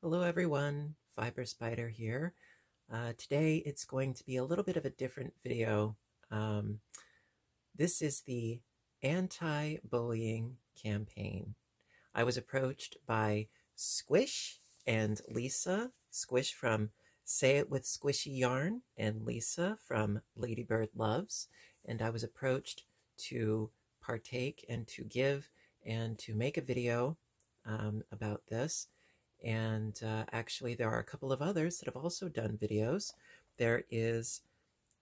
Hello everyone, Fiber Spider here. Today it's going to be a little bit of a different video. Um, this is the anti-bullying campaign. I was approached by Squish and Lisa. Squish from SayItWithSquishyYarn and Lisa from Ladybird Loves. And I was approached to partake and to give and to make a video about this. And actually, there are a couple of others that have also done videos. There is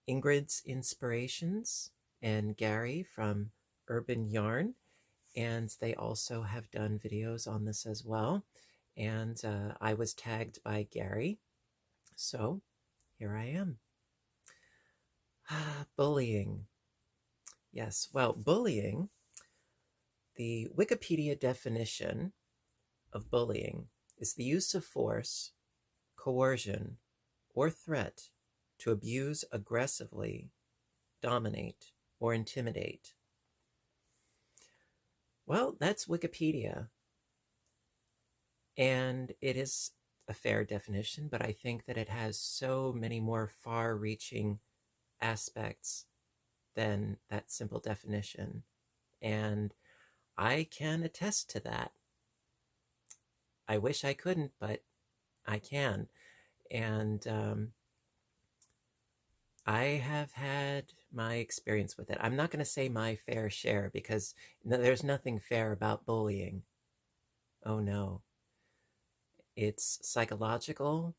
Ingrid's Inspirations and Gary from Urban Yarn, and they also have done videos on this as well. And I was tagged by Gary, so here I am. Bullying. Yes, well, bullying, the Wikipedia definition of bullying is the use of force, coercion, or threat to abuse aggressively, dominate, or intimidate. Well, that's Wikipedia. And it is a fair definition, but I think that it has so many more far-reaching aspects than that simple definition. And I can attest to that. I wish I couldn't, but I can. And I have had my experience with it. I'm not going to say my fair share because there's nothing fair about bullying. Oh no. It's psychological,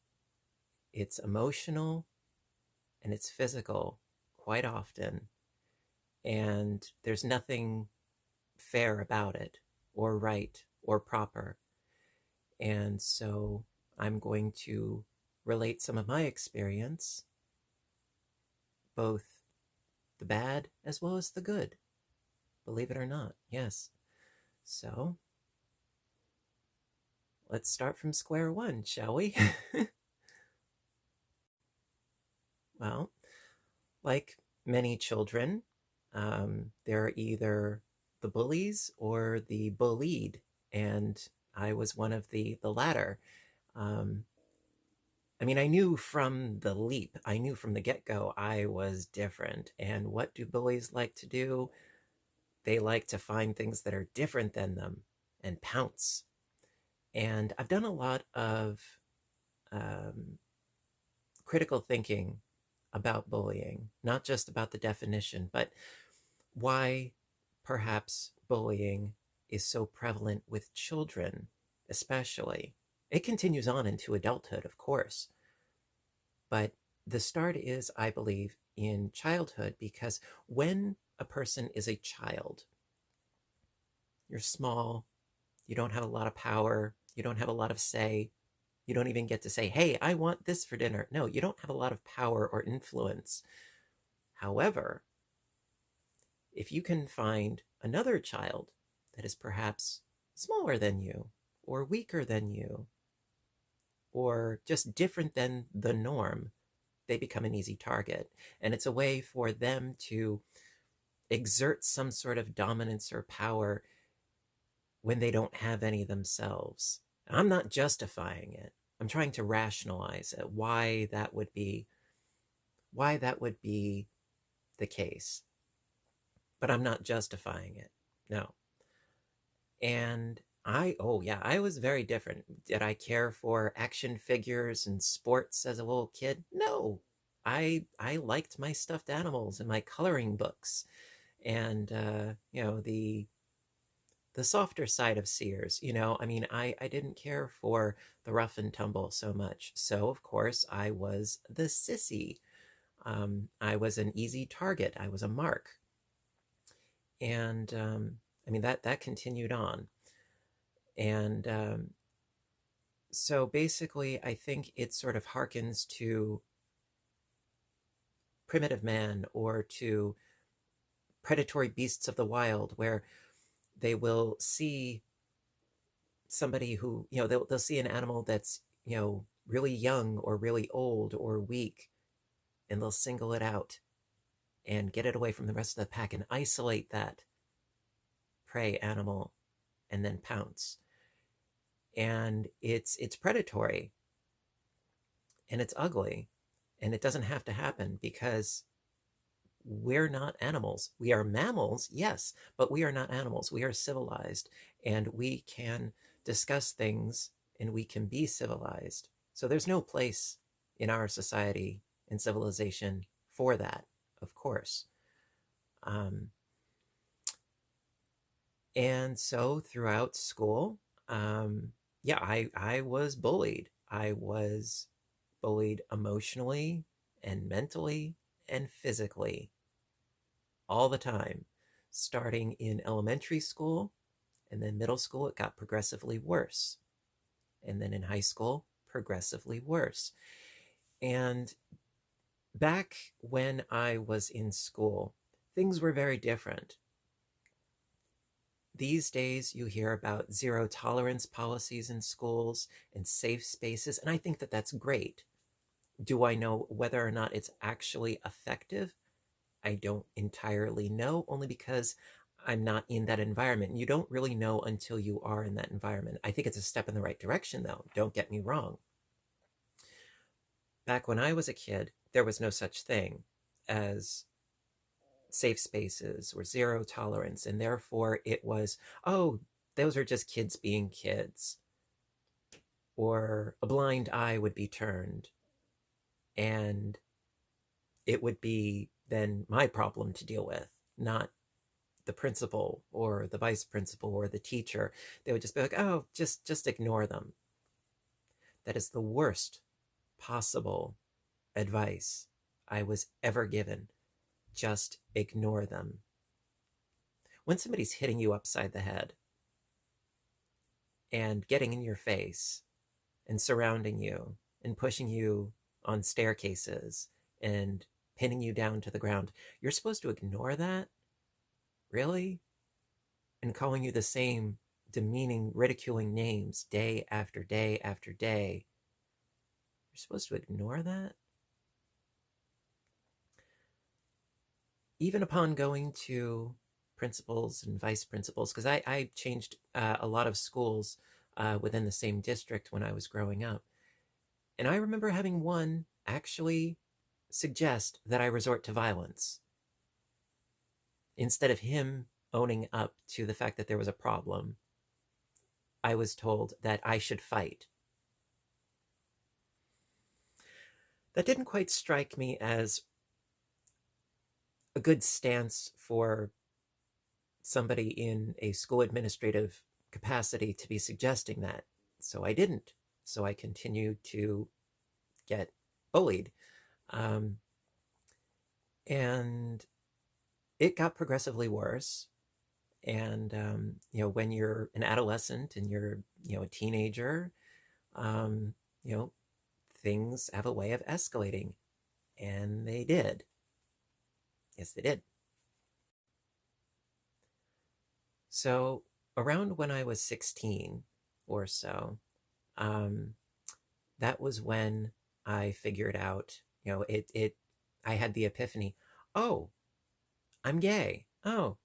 it's emotional, and it's physical quite often. And there's nothing fair about it, or right, or proper. And so I'm going to relate some of my experience, both the bad as well as the good. Believe it or not, yes. So let's start from square one, shall we? Well, like many children, there are either the bullies or the bullied, and I was one of the latter. I mean, I knew from the leap, I knew from the get-go I was different. And what do bullies like to do? They like to find things that are different than them and pounce. And I've done a lot of critical thinking about bullying, not just about the definition, but why perhaps bullying is so prevalent with children, especially. It continues on into adulthood, of course. But the start is, I believe, in childhood, because when a person is a child, you're small, you don't have a lot of power, you don't have a lot of say, you don't even get to say, hey, I want this for dinner. No, you don't have a lot of power or influence. However, if you can find another child that is perhaps smaller than you, or weaker than you, or just different than the norm, they become an easy target. And it's a way for them to exert some sort of dominance or power when they don't have any themselves. I'm not justifying it. I'm trying to rationalize it, why that would be the case. But I'm not justifying it. No. And I was very different. Did I care for action figures and sports as a little kid? No. I liked my stuffed animals and my coloring books, and the softer side of Sears. I mean, I didn't care for the rough and tumble so much. So of course I was the sissy. I was an easy target. I was a mark, and I mean that continued on. And so basically, I think it sort of harkens to primitive man or to predatory beasts of the wild, where they will see somebody who, they'll see an animal that's, really young or really old or weak, and they'll single it out and get it away from the rest of the pack and isolate that prey animal and then pounce. and it's predatory, and it's ugly, and it doesn't have to happen because we're not animals. We are mammals, yes, but we are not animals. We are civilized, and we can discuss things, and we can be civilized. So there's no place in our society and civilization for that, of course. And so throughout school, yeah, I was bullied. I was bullied emotionally and mentally and physically all the time, starting in elementary school, and then middle school, it got progressively worse. And then in high school, progressively worse. And back when I was in school, things were very different. These days, you hear about zero tolerance policies in schools and safe spaces, and I think that that's great. Do I know whether or not it's actually effective? I don't entirely know, only because I'm not in that environment. You don't really know until you are in that environment. I think it's a step in the right direction, though. Don't get me wrong. Back when I was a kid, there was no such thing as safe spaces or zero tolerance, and therefore it was, oh, those are just kids being kids, or a blind eye would be turned, and it would be then my problem to deal with, not the principal or the vice principal or the teacher. They would just be like, oh, just ignore them. That is the worst possible advice I was ever given. Just ignore them. When somebody's hitting you upside the head and getting in your face and surrounding you and pushing you on staircases and pinning you down to the ground, you're supposed to ignore that? Really? And calling you the same demeaning, ridiculing names day after day after day. You're supposed to ignore that? Even upon going to principals and vice principals, because I changed a lot of schools within the same district when I was growing up. And I remember having one actually suggest that I resort to violence instead of him owning up to the fact that there was a problem. I was told that I should fight. That didn't quite strike me as a good stance for somebody in a school administrative capacity to be suggesting that. So I didn't. So I continued to get bullied. And it got progressively worse. And, when you're an adolescent and you're, a teenager, things have a way of escalating. And they did. Yes, they did. So around when I was 16 or so, that was when I figured out, I had the epiphany, oh, I'm gay. Oh,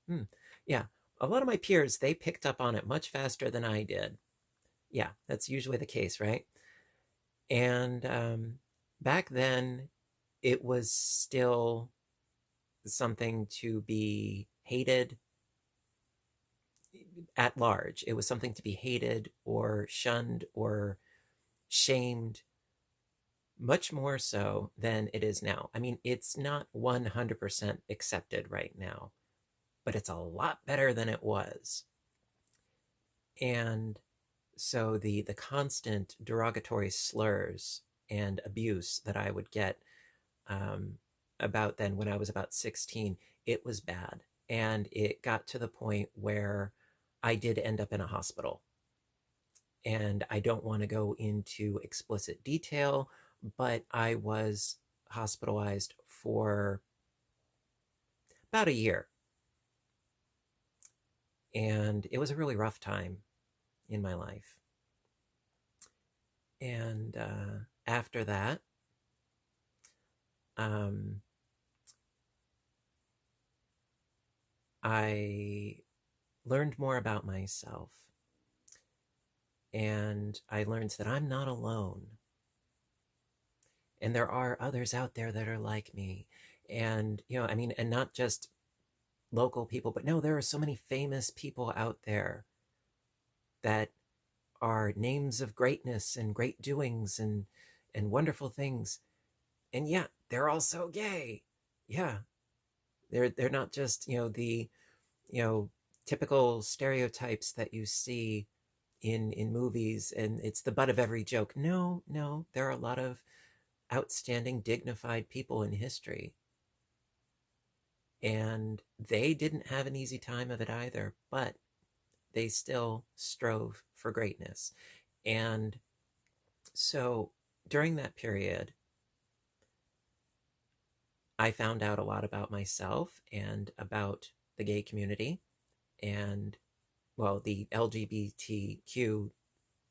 yeah. A lot of my peers, they picked up on it much faster than I did. Yeah, that's usually the case, right? And back then, it was still something to be hated at large. It was something to be hated or shunned or shamed, much more so than it is now. I mean, it's not 100% accepted right now, but it's a lot better than it was. And so the constant derogatory slurs and abuse that I would get about then when I was about 16, it was bad. And it got to the point where I did end up in a hospital. And I don't want to go into explicit detail, but I was hospitalized for about a year. And it was a really rough time in my life. And after that, I learned more about myself. And I learned that I'm not alone. And there are others out there that are like me. And, I mean, and not just local people, but no, there are so many famous people out there that are names of greatness and great doings and wonderful things. And yeah, they're also gay. Yeah. They're not just, the, you know, typical stereotypes that you see in movies and it's the butt of every joke. No, no, there are a lot of outstanding, dignified people in history. And they didn't have an easy time of it either, but they still strove for greatness. And so during that period, I found out a lot about myself and about the gay community and, well, the LGBTQ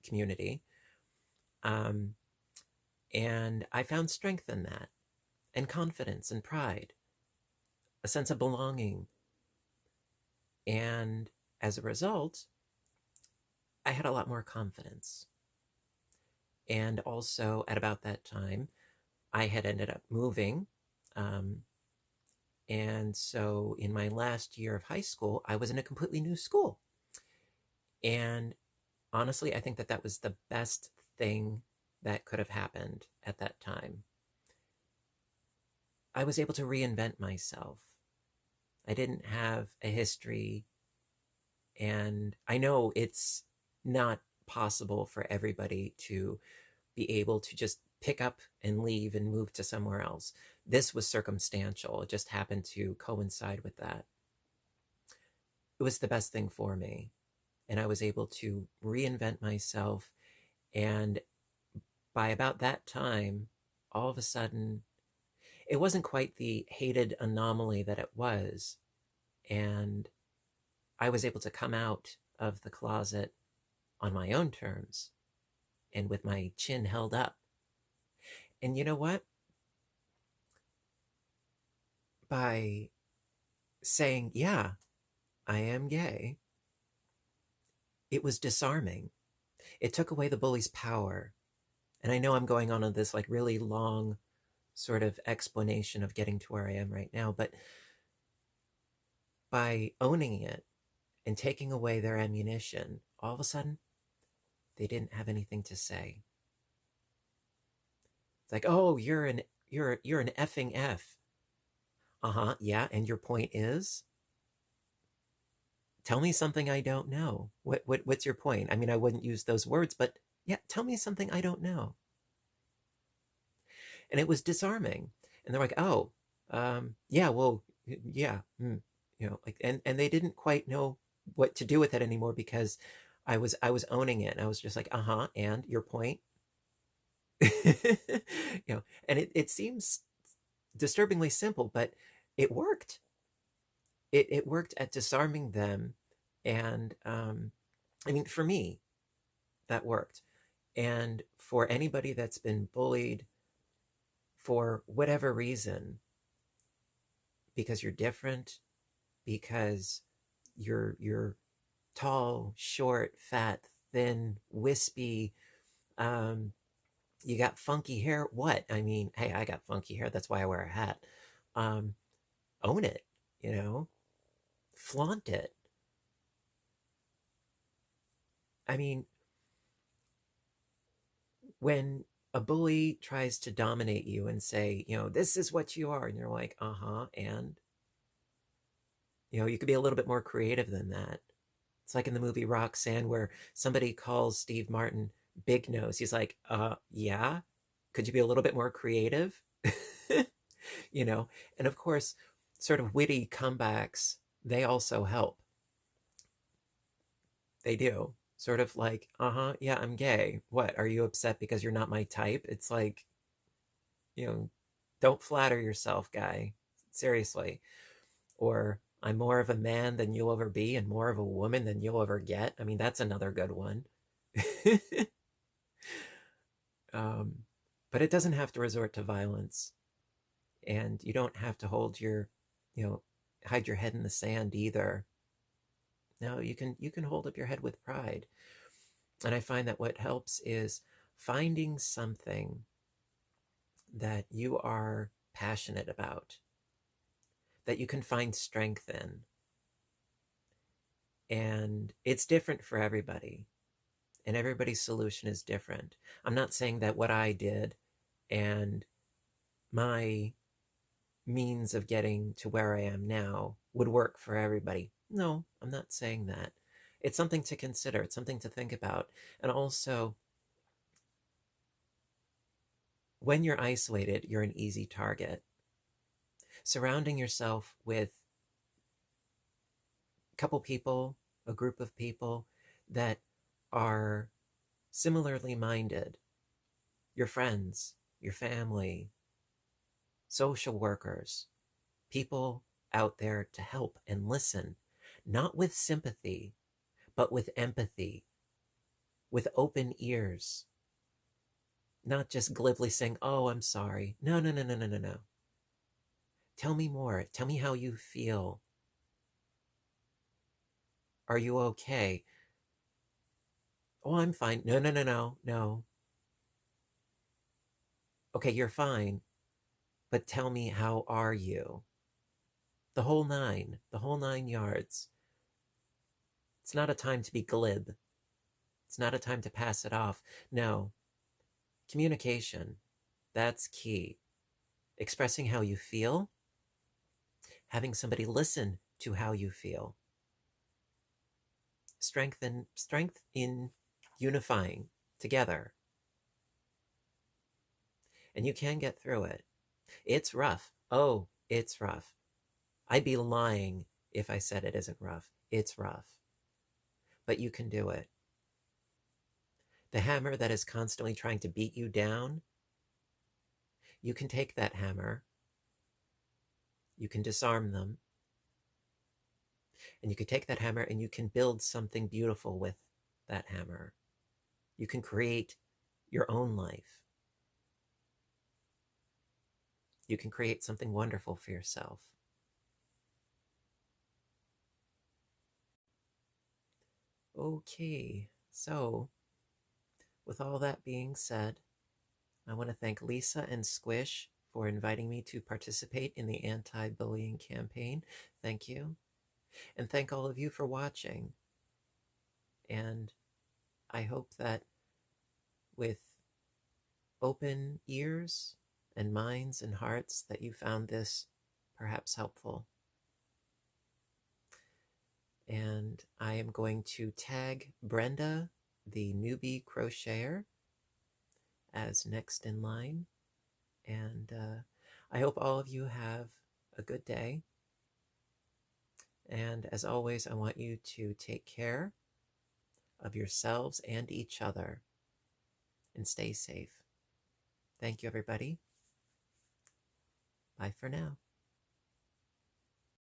community. And I found strength in that, and confidence and pride, a sense of belonging. And as a result, I had a lot more confidence. And also, at about that time, I had ended up moving. And so, in my last year of high school, I was in a completely new school. And honestly, I think that that was the best thing that could have happened at that time. I was able to reinvent myself. I didn't have a history, and I know it's not possible for everybody to be able to just pick up and leave and move to somewhere else. This was circumstantial. It just happened to coincide with that. It was the best thing for me. And I was able to reinvent myself. And by about that time, all of a sudden, it wasn't quite the hated anomaly that it was. And I was able to come out of the closet on my own terms and with my chin held up. And you know what? By saying, yeah, I am gay, it was disarming. It took away the bully's power. And I know I'm going on this like really long sort of explanation of getting to where I am right now, but by owning it and taking away their ammunition, all of a sudden, they didn't have anything to say. It's like, oh, you're an effing F. Uh-huh, yeah, and your point is? Tell me something I don't know. What's your point? I mean, I wouldn't use those words, but yeah, tell me something I don't know. And it was disarming. And they're like, oh, yeah, well, yeah, like, and they didn't quite know what to do with it anymore because I was owning it. And I was just like, uh-huh, and your point? And it seems disturbingly simple, but it worked. It worked at disarming them. And I mean, for me, that worked. And for anybody that's been bullied for whatever reason, because you're different, because you're tall, short, fat, thin, wispy, you got funky hair, what? I mean, hey, I got funky hair, that's why I wear a hat. Own it, flaunt it. I mean, when a bully tries to dominate you and say, this is what you are, and you're like, uh-huh, and you could be a little bit more creative than that. It's like in the movie Roxanne, where somebody calls Steve Martin Big Nose. He's like, yeah, could you be a little bit more creative? And of course, sort of witty comebacks, they also help. They do. Sort of like, uh-huh, yeah, I'm gay. What, are you upset because you're not my type? It's like, don't flatter yourself, guy. Seriously. Or, I'm more of a man than you'll ever be and more of a woman than you'll ever get. I mean, that's another good one. But it doesn't have to resort to violence. And you don't have to hide your head in the sand either. No, you can hold up your head with pride. And I find that what helps is finding something that you are passionate about, that you can find strength in. And it's different for everybody, and everybody's solution is different. I'm not saying that what I did and my means of getting to where I am now would work for everybody. No, I'm not saying that. It's something to consider. It's something to think about. And also, when you're isolated, you're an easy target. Surrounding yourself with a couple people, a group of people that are similarly minded, your friends, your family, social workers, people out there to help and listen, not with sympathy, but with empathy, with open ears, not just glibly saying, oh, I'm sorry. No, no, no, no, no, no, no. Tell me more. Tell me how you feel. Are you okay? Oh, I'm fine. No, no, no, no, no. Okay, you're fine, but tell me, how are you? The whole nine yards. It's not a time to be glib. It's not a time to pass it off. No, communication, that's key. Expressing how you feel, having somebody listen to how you feel. Strength in unifying together. And you can get through it. It's rough. Oh, it's rough. I'd be lying if I said it isn't rough. It's rough. But you can do it. The hammer that is constantly trying to beat you down, you can take that hammer, you can disarm them, and you can take that hammer and you can build something beautiful with that hammer. You can create your own life. You can create something wonderful for yourself. Okay, so with all that being said, I want to thank Lisa and Squish for inviting me to participate in the anti-bullying campaign. Thank you. And thank all of you for watching. And I hope that with open ears and minds and hearts that you found this perhaps helpful. And I am going to tag Brenda the Newbie Crochter as next in line. And I hope all of you have a good day. And as always, I want you to take care of yourselves and each other and stay safe. Thank you, everybody. Bye for now.